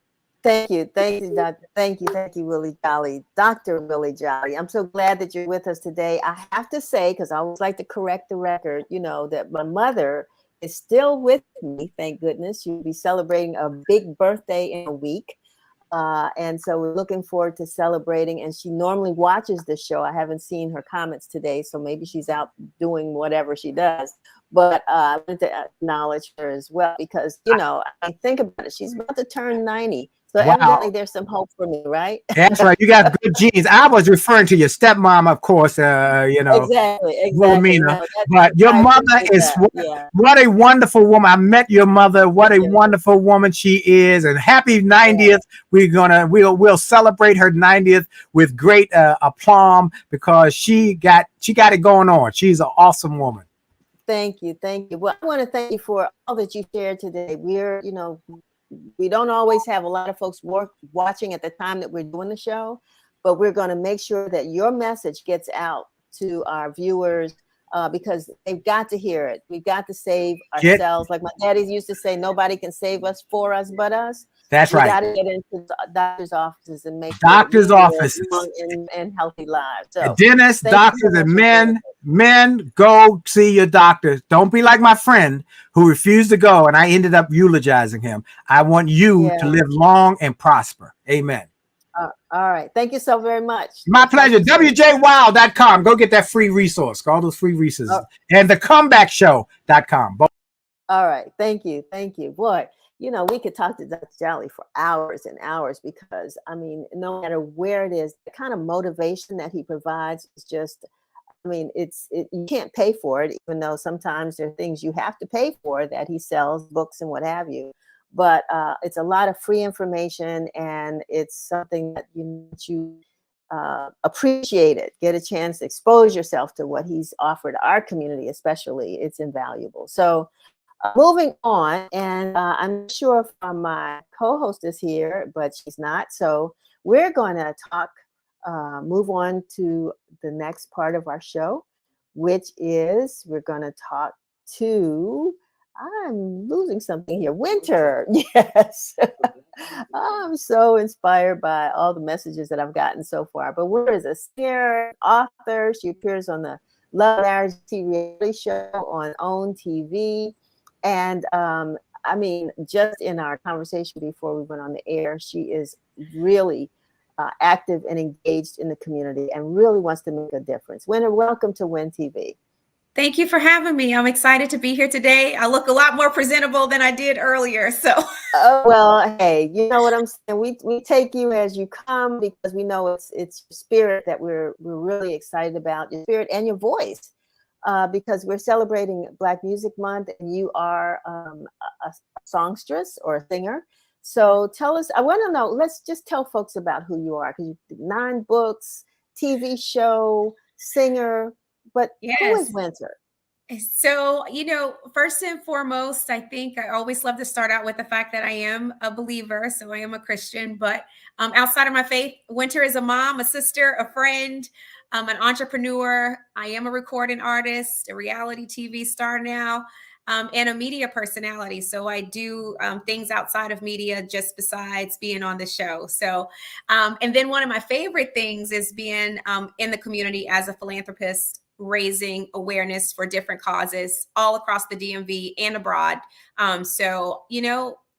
Thank you, Doctor. Thank you, Willie Jolly, Dr. Willie Jolly. I'm so glad that you're with us today. I have to say, because I always like to correct the record, that my mother is still with me, thank goodness. She'll be celebrating a big birthday in a week. And so we're looking forward to celebrating. And she normally watches the show. I haven't seen her comments today, so maybe she's out doing whatever she does. But I want to acknowledge her as well because, I think about it. She's about to turn 90. So evidently there's some hope for me, right? That's right. You got good genes. I was referring to your stepmom, of course, Exactly. Wilhelmina. No, but your mother is what a wonderful woman. I met your mother. What a wonderful woman she is. And happy 90th. We'll celebrate her 90th with great aplomb because she got it going on. She's an awesome woman. Thank you. Well, I want to thank you for all that you shared today. We don't always have a lot of folks watching at the time that we're doing the show, but we're going to make sure that your message gets out to our viewers because they've got to hear it. We've got to save ourselves. Like my daddy used to say, nobody can save us for us but us. That's right. We got to get into doctors' offices and make doctors' offices and healthy lives. So, dentists, doctors, and men, go see your doctor. Don't be like my friend who refused to go, and I ended up eulogizing him. I want you to live long and prosper. Amen. All right. Thank you so very much. My pleasure. WJWow.com. Go get that free resource. All those free resources. And thecomebackshow.com. All right. Thank you. Boy. We could talk to Dr. Jolly for hours and hours because, no matter where it is, the kind of motivation that he provides is just, you can't pay for it, even though sometimes there are things you have to pay for that he sells, books and what have you. But it's a lot of free information and it's something that you appreciate it, get a chance to expose yourself to what he's offered our community, especially. It's invaluable. So, moving on, and I'm sure my co-host is here, but she's not. So we're going to move on to the next part of our show, which is we're going to talk to, I'm losing something here, Winter. Yes. I'm so inspired by all the messages that I've gotten so far. But Winter is a singer, author. She appears on the Love Marriage reality show on OWN TV. And just in our conversation before we went on the air, she is really active and engaged in the community and really wants to make a difference. Winter, welcome to WIN TV. Thank you for having me. I'm excited to be here today. I look a lot more presentable than I did earlier. So, well, hey, you know what I'm saying? We take you as you come because we know it's your spirit that we're really excited about, your spirit and your voice. Because we're celebrating Black Music Month and you are a songstress or a singer. So tell us, I want to know, let's just tell folks about who you are because you did 9 books, TV show, singer, but who is Winter? So, first and foremost, I think I always love to start out with the fact that I am a believer. So I am a Christian, but outside of my faith, Winter is a mom, a sister, a friend, an entrepreneur. I am a recording artist, a reality TV star now, and a media personality. So I do things outside of media just besides being on the show. So, and then one of my favorite things is being in the community as a philanthropist, raising awareness for different causes all across the DMV and abroad. So,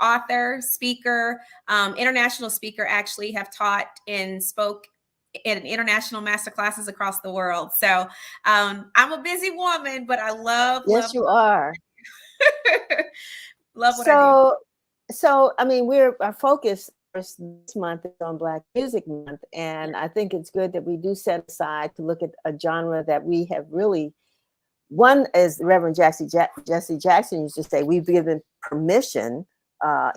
author, speaker, international speaker, actually have taught and spoke in international master classes across the world. So I'm a busy woman, but I love, Yes, you are. love what I do. So I mean, our focus this month is on Black Music Month, and I think it's good that we do set aside to look at a genre that we have really. One, as Reverend Jesse Jackson used to say, we've given permission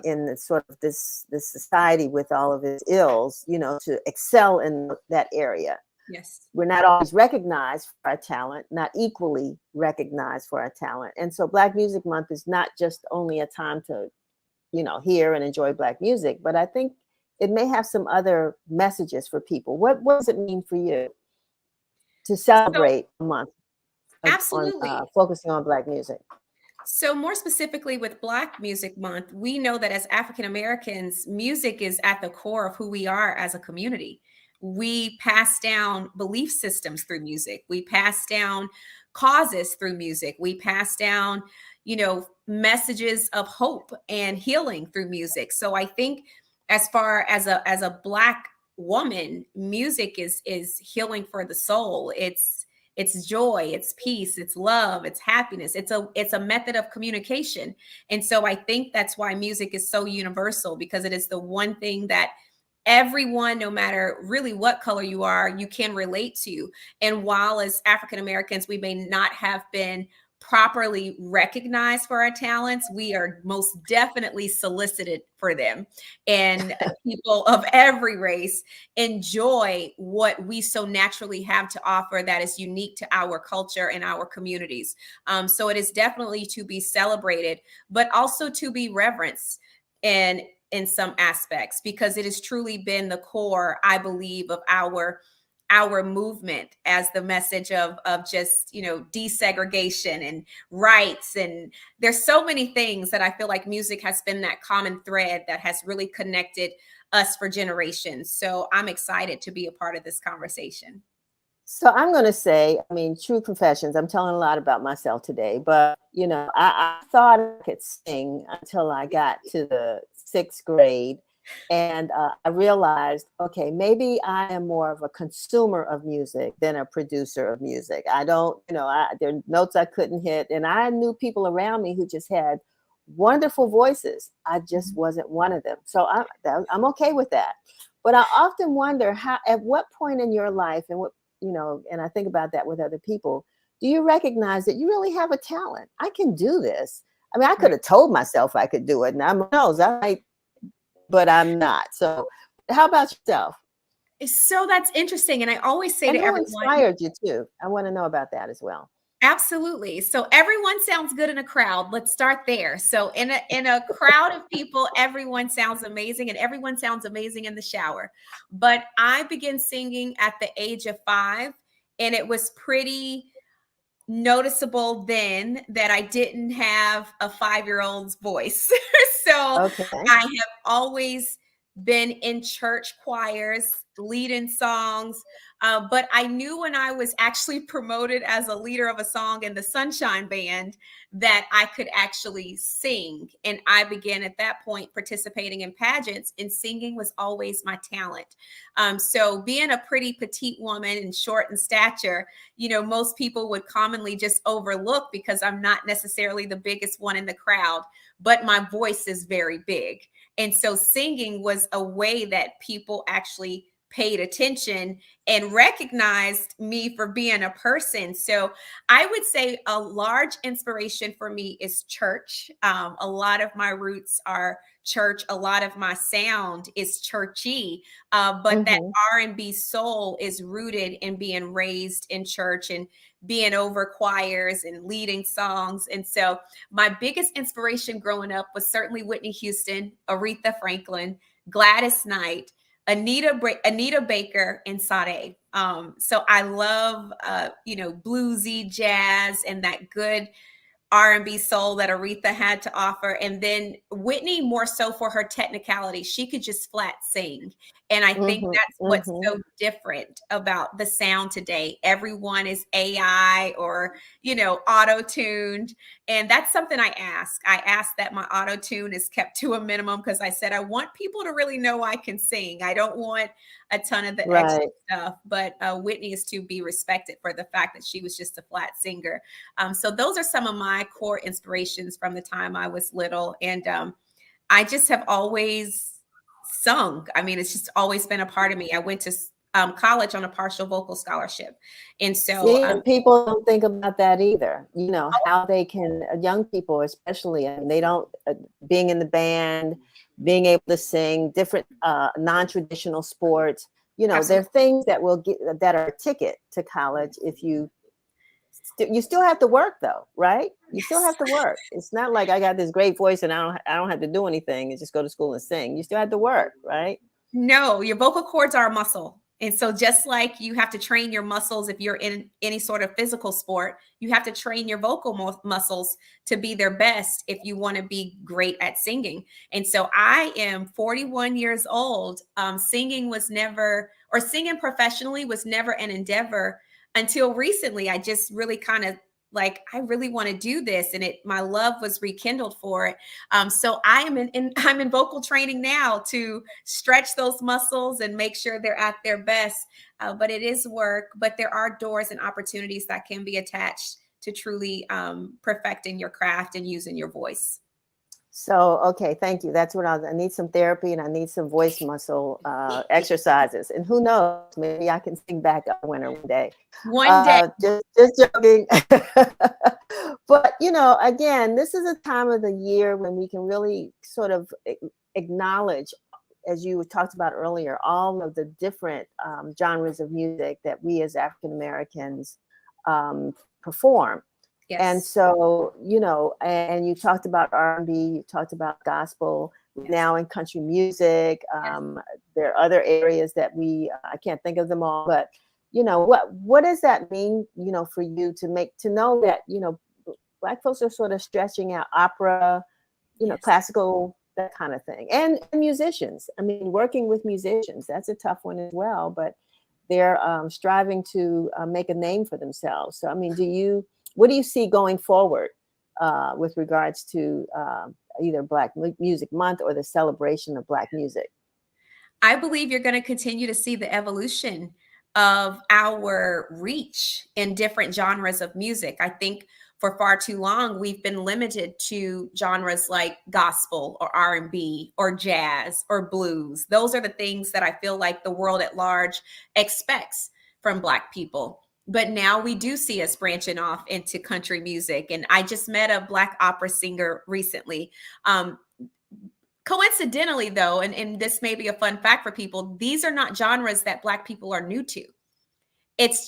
in the sort of this society with all of its ills, to excel in that area. Yes. We're not always recognized for our talent, not equally recognized for our talent. And so Black Music Month is not just only a time to, hear and enjoy Black music, but I think it may have some other messages for people. What does it mean for you to celebrate a month? Absolutely. Focusing on Black music. So more specifically with Black Music Month, we know that as African Americans, music is at the core of who we are as a community. We pass down belief systems through music. We pass down causes through music. We pass down, messages of hope and healing through music. So I think as far as a Black woman, music is healing for the soul. It's joy, it's peace, it's love, it's happiness. It's a method of communication. And so I think that's why music is so universal, because it is the one thing that everyone, no matter really what color you are, you can relate to. And while as African Americans, we may not have been properly recognized for our talents, we are most definitely solicited for them. And people of every race enjoy what we so naturally have to offer that is unique to our culture and our communities. So it is definitely to be celebrated, but also to be reverenced and in some aspects, because it has truly been the core, I believe, of our movement as the message of just, desegregation and rights. And there's so many things that I feel like music has been that common thread that has really connected us for generations. So I'm excited to be a part of this conversation. So I'm going to say, true confessions. I'm telling a lot about myself today, but, I thought I could sing until I got to the 6th grade. And I realized, okay, maybe I am more of a consumer of music than a producer of music. I don't, there are notes I couldn't hit. And I knew people around me who just had wonderful voices. I just wasn't one of them. So I'm okay with that. But I often wonder at what point in your life, and and I think about that with other people, do you recognize that you really have a talent? I can do this. I could have told myself I could do it, and but I'm not. So how about yourself? So that's interesting. And I always say to everyone, inspired you too? I want to know about that as well. Absolutely. So everyone sounds good in a crowd. Let's start there. So in a crowd of people, everyone sounds amazing, and everyone sounds amazing in the shower. But I began singing at the age of 5, and it was pretty noticeable then that I didn't have a 5-year-old's voice. So okay. I have always been in church choirs, leading songs. But I knew when I was actually promoted as a leader of a song in the Sunshine Band that I could actually sing. And I began at that point participating in pageants, and singing was always my talent. So being a pretty petite woman and short in stature, most people would commonly just overlook because I'm not necessarily the biggest one in the crowd, but my voice is very big. And so singing was a way that people actually paid attention and recognized me for being a person. So I would say a large inspiration for me is church. A lot of my roots are church. A lot of my sound is churchy, but that Mhm. R&B soul is rooted in being raised in church and being over choirs and leading songs. And so my biggest inspiration growing up was certainly Whitney Houston, Aretha Franklin, Gladys Knight, Anita Baker, and Sade. So I love, bluesy jazz and that good R&B soul that Aretha had to offer. And then Whitney more so for her technicality. She could just flat sing. And I think Mhm. that's what's Mhm. so different about the sound today. Everyone is AI or, auto-tuned. And that's something I ask. I ask that my auto-tune is kept to a minimum because I said I want people to really know I can sing. I don't want a ton of the extra Right. stuff. But Whitney is to be respected for the fact that she was just a flat singer. So those are some of my core inspirations from the time I was little. And I just have always sung. I mean, it's just always been a part of me. I went to college on a partial vocal scholarship. And so, See, and people don't think about that either. You know, how they can, young people especially, I mean, they don't, being in the band, being able to sing, different non-traditional sports, there are absolutely. things that will get, that are a ticket to college if you still have to work though, right? You still Yes. have to work. It's not like I got this great voice and I don't have to do anything and just go to school and sing. You still have to work, right? No, your vocal cords are a muscle. And so just like you have to train your muscles if you're in any sort of physical sport, you have to train your vocal muscles to be their best if you want to be great at singing. And so I am 41 years old. Singing was never, or singing professionally was never an endeavor until recently. I just really kind of like, I really want to do this. And my love was rekindled for it. So I'm in vocal training now to stretch those muscles and make sure they're at their best. But it is work, but there are doors and opportunities that can be attached to truly perfecting your craft and using your voice. So, okay, thank you. That's what I need, some therapy, and I need some voice muscle exercises. And who knows, maybe I can sing back up winter one day. One day. Just joking. But, again, this is a time of the year when we can really sort of acknowledge, as you talked about earlier, all of the different genres of music that we as African Americans perform. And Yes. so, and you talked about R&B, you talked about gospel, now in country music. There are other areas that I can't think of them all, but what does that mean, for you to know that, Black folks are sort of stretching out opera, Yes. classical, that kind of thing. And musicians, I mean, working with musicians, that's a tough one as well, but they're striving to make a name for themselves. So, I mean, what do you see going forward with regards to either Black Music Month or the celebration of Black music? I believe you're going to continue to see the evolution of our reach in different genres of music. I think for far too long we've been limited to genres like gospel or R&B or jazz or blues. Those are the things that I feel like the world at large expects from Black people. But now we do see us branching off into country music. And I just met a Black opera singer recently. Coincidentally, though, and this may be a fun fact for people, these are not genres that Black people are new to. It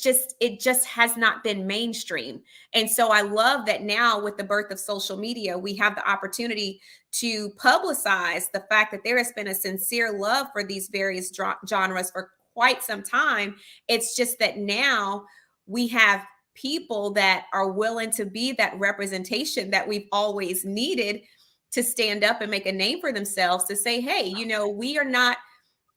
just has not been mainstream. And so I love that now with the birth of social media, we have the opportunity to publicize the fact that there has been a sincere love for these various genres for quite some time. It's just that now we have people that are willing to be that representation that we've always needed to stand up and make a name for themselves, to say, hey, we are not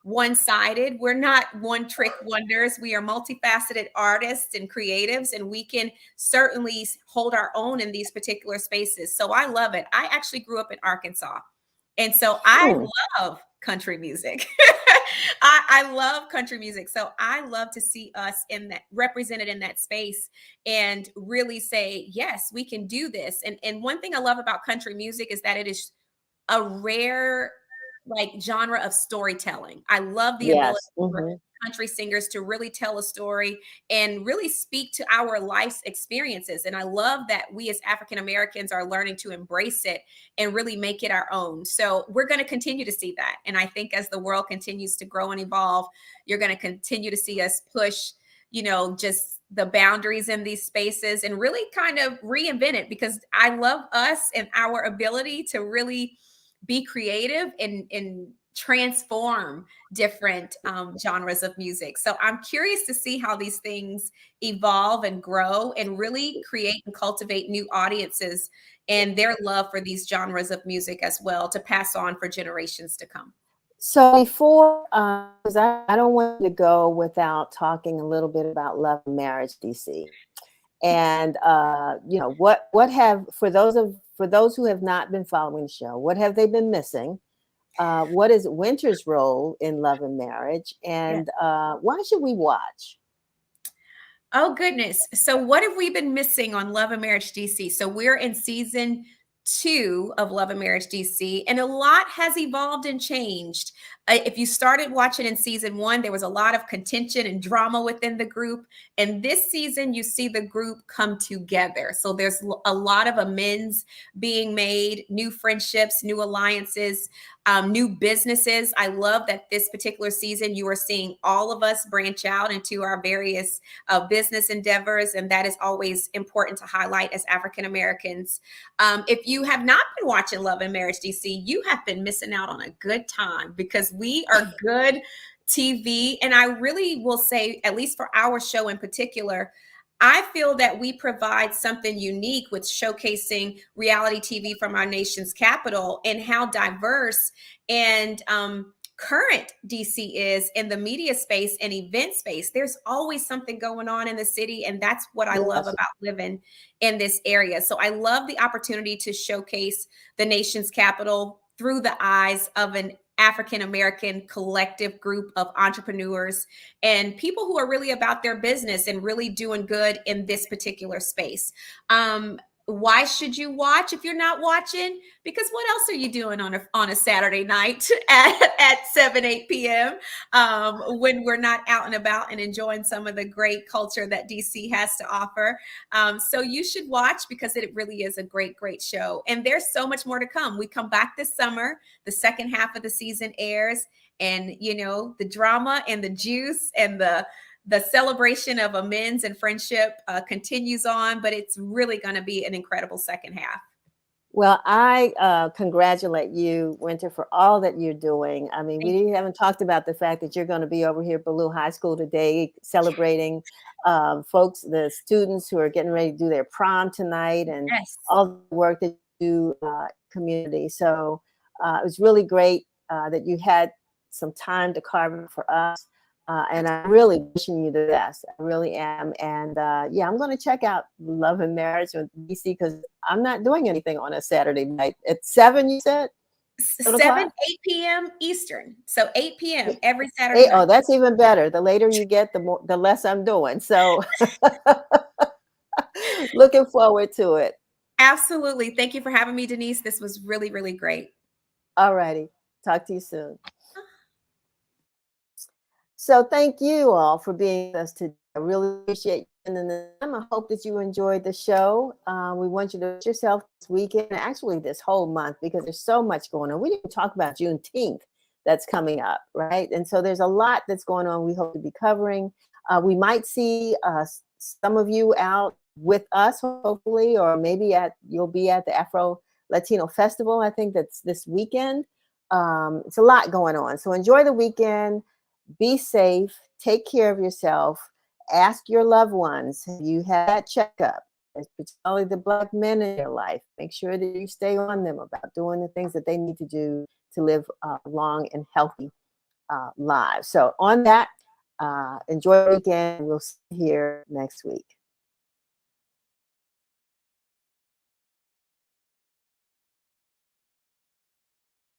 one-sided. We're not one-trick wonders. We are multifaceted artists and creatives, and we can certainly hold our own in these particular spaces. So I love it. I actually grew up in Arkansas, and so I love country music. I love country music. So I love to see us represented in that space and really say, yes, we can do this. And one thing I love about country music is that it is a rare genre of storytelling. I love the ability Yes. for Mhm. country singers to really tell a story and really speak to our life's experiences. And I love that we as African Americans are learning to embrace it and really make it our own. So we're going to continue to see that. And I think as the world continues to grow and evolve, you're going to continue to see us push, just the boundaries in these spaces and really kind of reinvent it, because I love us and our ability to really be creative and transform different genres of music. So I'm curious to see how these things evolve and grow and really create and cultivate new audiences and their love for these genres of music as well to pass on for generations to come. So before, because I don't want to go without talking a little bit about Love and Marriage, DC, and what have for those who have not been following the show, what have they been missing? What is Winter's role in Love and Marriage, and why should we watch? Oh goodness! So what have we been missing on Love and Marriage, DC? So we're in season 2 of Love and Marriage, DC, and a lot has evolved and changed. If you started watching in season 1, there was a lot of contention and drama within the group. And this season, you see the group come together. So there's a lot of amends being made, new friendships, new alliances, new businesses. I love that this particular season, you are seeing all of us branch out into our various business endeavors. And that is always important to highlight as African Americans. If you have not been watching Love and Marriage, DC, you have been missing out on a good time, because we are good TV. And I really will say, at least for our show in particular, I feel that we provide something unique with showcasing reality TV from our nation's capital and how diverse and current DC is in the media space and event space. There's always something going on in the city, and that's what I love about living in this area. So I love the opportunity to showcase the nation's capital through the eyes of an African American collective group of entrepreneurs and people who are really about their business and really doing good in this particular space. Why should you watch if you're not watching? Because what else are you doing on a Saturday night at 7-8 p.m. When we're not out and about and enjoying some of the great culture that DC has to offer? So you should watch, because it really is a great, great show. And there's so much more to come. We come back this summer. The second half of the season airs, and the drama and the juice and the celebration of amends and friendship continues on, but it's really going to be an incredible second half. Well, I congratulate you, Winter, for all that you're doing. I mean, we haven't talked about the fact that you're going to be over here at Ballou High School today celebrating the students who are getting ready to do their prom tonight, and all the work that you do community. So it was really great that you had some time to carve it for us. And I'm really wishing you the best. I really am. And I'm going to check out Love and Marriage with DC, because I'm not doing anything on a Saturday night. At 7, you said? 8 p.m. Eastern. So 8 p.m. every Saturday night. Oh, that's even better. The later you get, the less I'm doing. So looking forward to it. Absolutely. Thank you for having me, Denise. This was really, really great. All righty. Talk to you soon. So thank you all for being with us today. I really appreciate you spending the time. I hope that you enjoyed the show. We want you to put yourself this weekend, actually this whole month, because there's so much going on. We didn't talk about Juneteenth that's coming up, right? And so there's a lot that's going on we hope to be covering. We might see some of you out with us, hopefully, or maybe you'll be at the Afro Latino Festival. I think that's this weekend. It's a lot going on. So enjoy the weekend. Be safe, take care of yourself, ask your loved ones, have you had that checkup, particularly the Black men in your life. Make sure that you stay on them about doing the things that they need to do to live long and healthy lives. So on that, enjoy the weekend. We'll see you here next week.